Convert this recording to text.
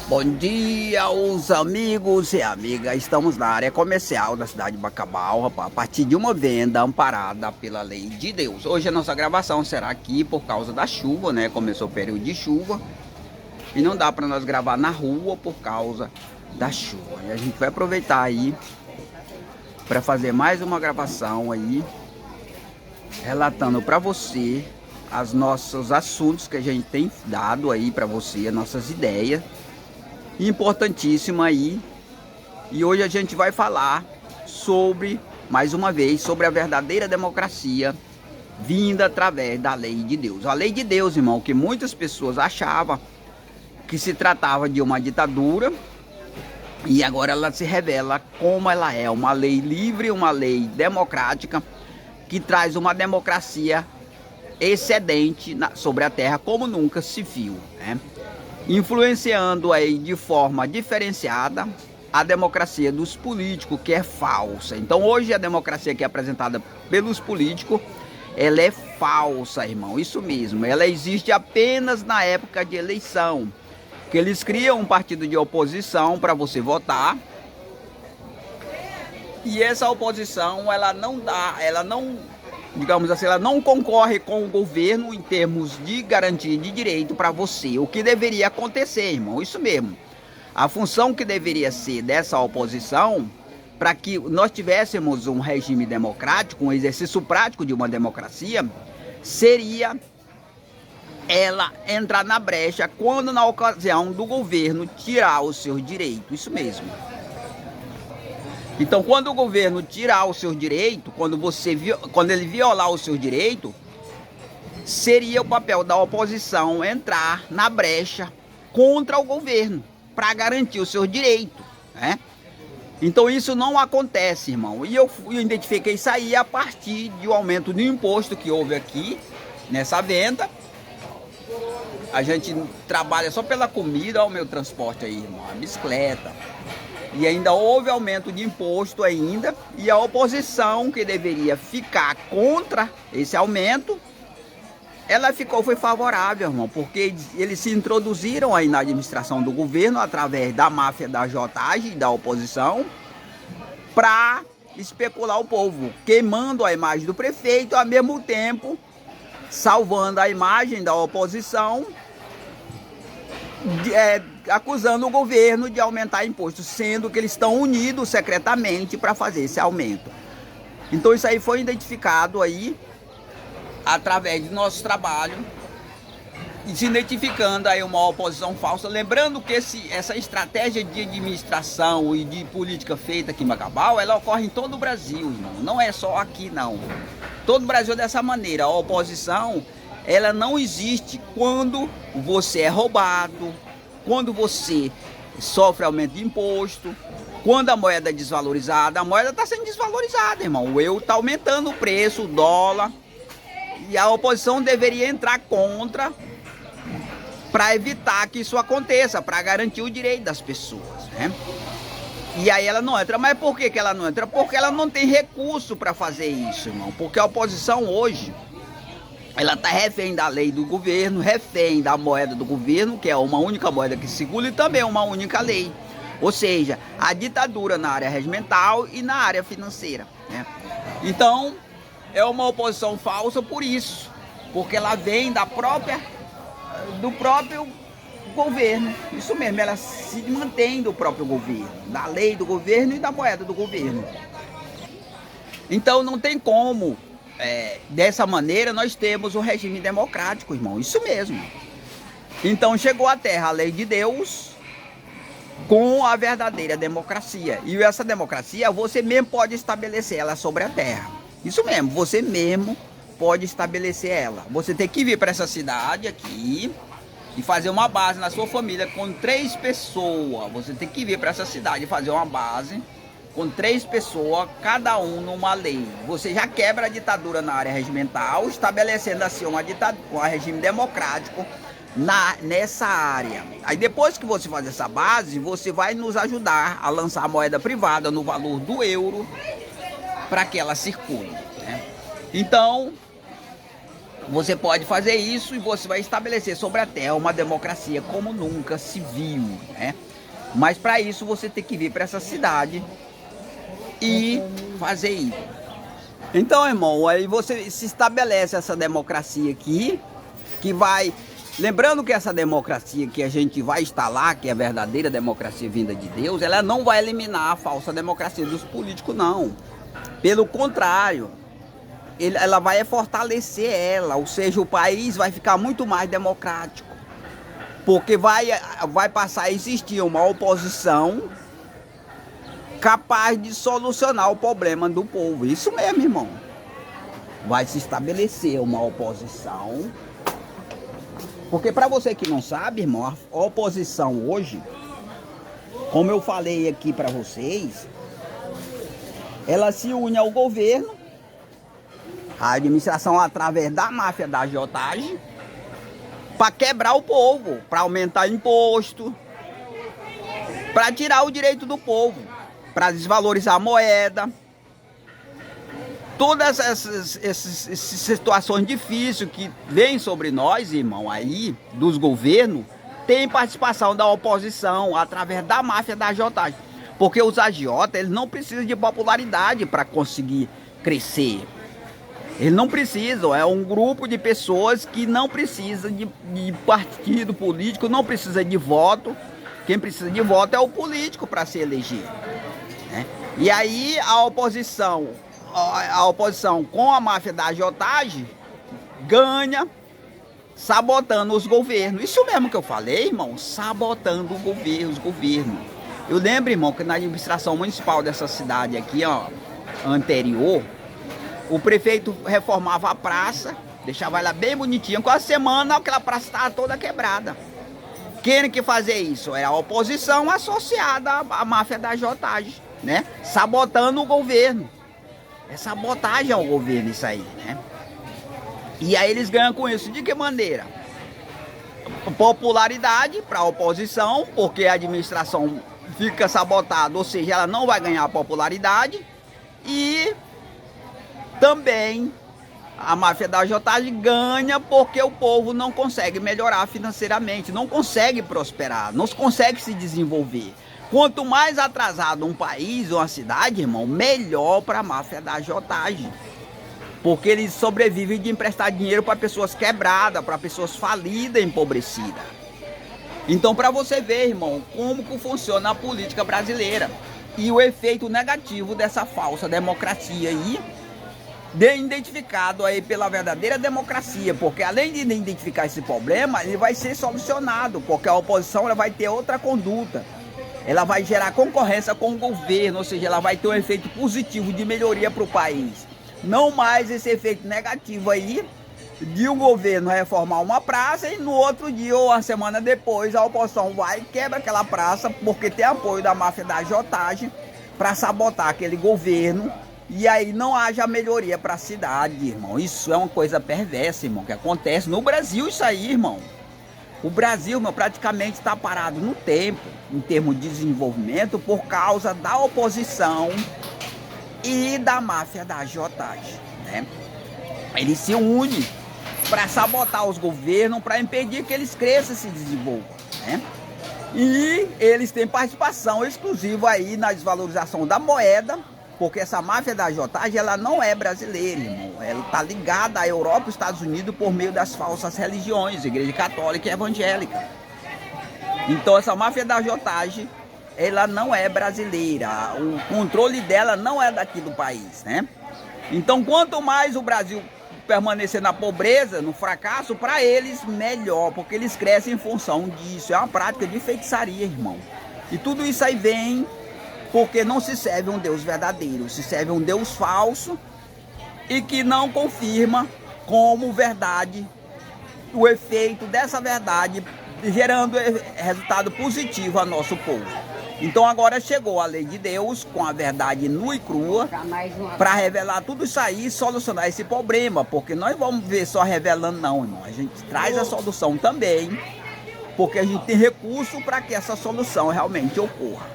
Bom dia, os amigos e amigas. Estamos na área comercial da cidade de Bacabal, rapaz, a partir de uma venda amparada pela lei de Deus. Hoje a nossa gravação será aqui por causa da chuva, né? Começou o período de chuva e não dá para nós gravar na rua por causa da chuva. E a gente vai aproveitar aí para fazer mais uma gravação aí, relatando para você os nossos assuntos que a gente tem dado aí para você, as nossas ideias. Importantíssima aí. E hoje a gente vai falar sobre, mais uma vez, sobre a verdadeira democracia vinda através da lei de Deus. A lei de Deus, irmão, que muitas pessoas achavam que se tratava de uma ditadura, e agora ela se revela como ela é uma lei livre, uma lei democrática, que traz uma democracia excedente sobre a terra como nunca se viu, né? Influenciando aí de forma diferenciada a democracia dos políticos, que é falsa. Então hoje a democracia que é apresentada pelos políticos, ela é falsa, irmão, isso mesmo. Ela existe apenas na época de eleição, que eles criam um partido de oposição para você votar, e essa oposição ela não, digamos assim, ela não concorre com o governo em termos de garantia de direito para você. O que deveria acontecer, irmão, isso mesmo. A função que deveria ser dessa oposição, para que nós tivéssemos um regime democrático, um exercício prático de uma democracia, seria ela entrar na brecha quando na ocasião do governo tirar os seus direitos, isso mesmo. Então, quando o governo tirar os seus direitos, quando ele violar os seus direitos, seria o papel da oposição entrar na brecha contra o governo para garantir os seus direitos, né? Então isso não acontece, irmão. E eu identifiquei isso aí a partir de um aumento do imposto que houve aqui nessa venda. A gente trabalha só pela comida, olha o meu transporte aí, irmão, a bicicleta. E ainda houve aumento de imposto ainda, e a oposição, que deveria ficar contra esse aumento, ela foi favorável, irmão, porque eles se introduziram aí na administração do governo através da máfia da agiotagem e da oposição para especular o povo, queimando a imagem do prefeito, ao mesmo tempo salvando a imagem da oposição, acusando o governo de aumentar impostos, sendo que eles estão unidos secretamente para fazer esse aumento. Então isso aí foi identificado aí através do nosso trabalho, e se identificando aí uma oposição falsa. Lembrando que essa estratégia de administração e de política feita aqui em Bacabal, ela ocorre em todo o Brasil, irmão. Não é só aqui, não. Todo o Brasil é dessa maneira. A oposição, ela não existe quando você é roubado, quando você sofre aumento de imposto, quando a moeda é desvalorizada. A moeda está sendo desvalorizada, irmão. O euro está aumentando o preço, o dólar. E a oposição deveria entrar contra para evitar que isso aconteça, para garantir o direito das pessoas, né? E aí ela não entra. Mas por que ela não entra? Porque ela não tem recurso para fazer isso, irmão. Porque a oposição hoje, ela está refém da lei do governo, refém da moeda do governo, que é uma única moeda que segura, e também uma única lei. Ou seja, a ditadura na área regimental e na área financeira, né? Então, é uma oposição falsa por isso, porque ela vem do próprio governo. Isso mesmo, ela se mantém do próprio governo, da lei do governo e da moeda do governo. Então não tem como, dessa maneira, nós temos um regime democrático, irmão. Isso mesmo. Então chegou à terra a lei de Deus com a verdadeira democracia. E essa democracia, você mesmo pode estabelecer ela sobre a terra. Isso mesmo, você mesmo pode estabelecer ela. Você tem que vir para essa cidade aqui e fazer uma base na sua família com 3 pessoas. Você tem que vir para essa cidade e fazer uma base com 3 pessoas, cada um numa lei. Você já quebra a ditadura na área regimental, estabelecendo assim um regime democrático nessa área. Aí depois que você faz essa base, você vai nos ajudar a lançar a moeda privada no valor do euro para que ela circule, né? Então, Você pode fazer isso e você vai estabelecer sobre a terra uma democracia como nunca se viu, né? Mas para isso você tem que vir para essa cidade e fazer isso. Então, irmão, aí você se estabelece essa democracia aqui, que vai... Lembrando que essa democracia que a gente vai instalar, que é a verdadeira democracia vinda de Deus, ela não vai eliminar a falsa democracia dos políticos, não. Pelo contrário, ela vai fortalecer ela, ou seja, o país vai ficar muito mais democrático. Porque vai passar a existir uma oposição capaz de solucionar o problema do povo. Isso mesmo, irmão. Vai se estabelecer uma oposição. Porque para você que não sabe, irmão, a oposição hoje, como eu falei aqui para vocês, ela se une ao governo, a administração através da máfia da agiotagem, para quebrar o povo, para aumentar imposto, para tirar o direito do povo, para desvalorizar a moeda. Todas essas situações difíceis que vêm sobre nós, irmão, aí, dos governos, tem participação da oposição através da máfia da agiotagem. Porque os agiotas, eles não precisam de popularidade para conseguir crescer. Eles não precisam, é um grupo de pessoas que não precisa de partido político, não precisa de voto. Quem precisa de voto é o político para se eleger, né? E aí a oposição com a máfia da agiotagem ganha sabotando os governos. Isso mesmo que eu falei, irmão, sabotando os governos. Eu lembro, irmão, que na administração municipal dessa cidade aqui, ó, anterior, o prefeito reformava a praça, deixava ela bem bonitinha. Com a semana, aquela praça estava toda quebrada. Quem que fazia isso? Era a oposição associada à máfia da agiotagem, né? Sabotando o governo. É sabotagem ao governo isso aí, né? E aí eles ganham com isso. De que maneira? Popularidade para a oposição, porque a administração fica sabotada, ou seja, ela não vai ganhar popularidade. E também a máfia da agiotagem ganha porque o povo não consegue melhorar financeiramente, não consegue prosperar, não consegue se desenvolver. Quanto mais atrasado um país ou uma cidade, irmão, melhor para a máfia da agiotagem. Porque eles sobrevivem de emprestar dinheiro para pessoas quebradas, para pessoas falidas, empobrecidas. Então, para você ver, irmão, como que funciona a política brasileira e o efeito negativo dessa falsa democracia aí, identificado aí pela verdadeira democracia, porque além de identificar esse problema, ele vai ser solucionado, porque a oposição ela vai ter outra conduta. Ela vai gerar concorrência com o governo, ou seja, ela vai ter um efeito positivo de melhoria para o país. Não mais esse efeito negativo aí de um governo reformar uma praça e no outro dia ou uma semana depois a oposição vai e quebra aquela praça porque tem apoio da máfia da agiotagem para sabotar aquele governo e aí não haja melhoria para a cidade, irmão. Isso é uma coisa perversa, irmão, que acontece no Brasil isso aí, irmão. O Brasil, meu, praticamente está parado no tempo, em termos de desenvolvimento, por causa da oposição e da máfia da agiotagem, né? Eles se unem para sabotar os governos, para impedir que eles cresçam e se desenvolvam, né? E eles têm participação exclusiva aí na desvalorização da moeda, porque essa máfia da agiotagem, ela não é brasileira, irmão. Ela está ligada à Europa e Estados Unidos por meio das falsas religiões, Igreja Católica e Evangélica. Então essa máfia da agiotagem, ela não é brasileira. O controle dela não é daqui do país, né? Então quanto mais o Brasil permanecer na pobreza, no fracasso, para eles melhor, porque eles crescem em função disso. É uma prática de feitiçaria, irmão. E tudo isso aí vem porque não se serve um Deus verdadeiro, se serve um Deus falso e que não confirma como verdade o efeito dessa verdade, gerando resultado positivo a nosso povo. Então agora chegou a lei de Deus com a verdade nua e crua para revelar tudo isso aí e solucionar esse problema, porque nós vamos ver só revelando não, irmão. A gente traz a solução também, porque a gente tem recurso para que essa solução realmente ocorra.